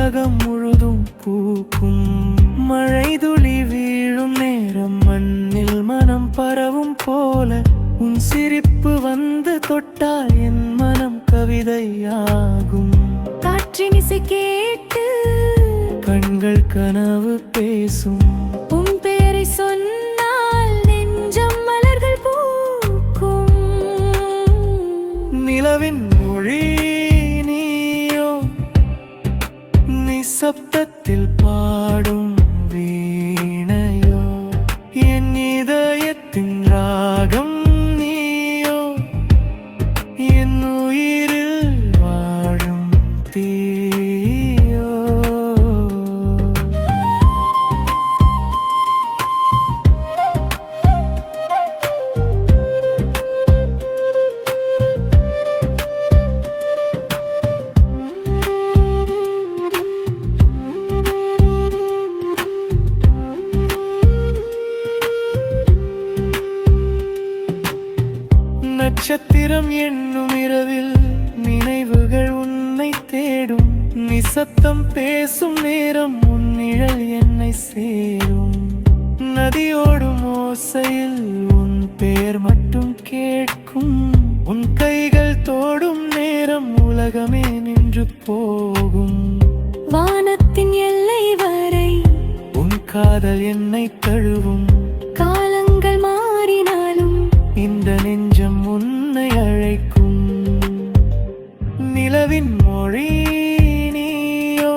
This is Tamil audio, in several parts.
உலகம் முழுதும் பூக்கும். மழை துளி வீழும் நேரம் மண்ணில் மனம் பரவும் போல உன் சிரிப்பு வந்து தொட்டால் என் மனம் கவிதையாகும். காற்றின் இசை கேட்டு கண்கள் கனவு பேசும். உன் பேரை சொன்னால் நெஞ்சம் மலர்கள் பூக்கும். நிலவின் மொழி நீயோ, நிசப்தத்தில் பாடும் வீணையோ, என் இதயத்தின் ராகம் நீயோ, என் உயிரில் வாழும் தீயோ. நட்சத்திரம் என்னும் இரவில் நினைவுகள் உன்னை தேடும். நிசப்தம் பேசும் நேரம் உன் நிழல் என்னை சேரும். நதியோடும் ஓசையில் உன் பெயர் மட்டும் கேட்கும். உன் கைகள் தோடும் நேரம் உலகமே நின்று போகும். வானத்தின் எல்லை வரை உன் காதல் என்னை தழுவும். காலங்கள் மாறினாலும் இந்த நெஞ்சம் உன்னை அழைக்கும். நிலவின் மொழி நீயோ,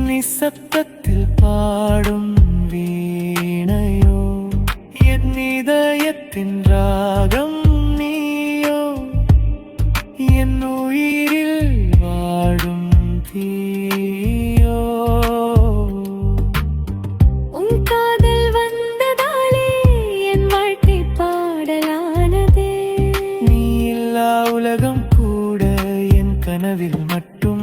நிசப்தத்தில் பாடும் வீணையோ, என் இதயத்தின் ராகம் நீயோ, என் உயிரில் வாழும் தீயோ. உன் காதல் வந்ததாலே என் வாழ்க்கை பாடலானதே. நீ இல்லா உலகம் கூட என் கனவில் மட்டும்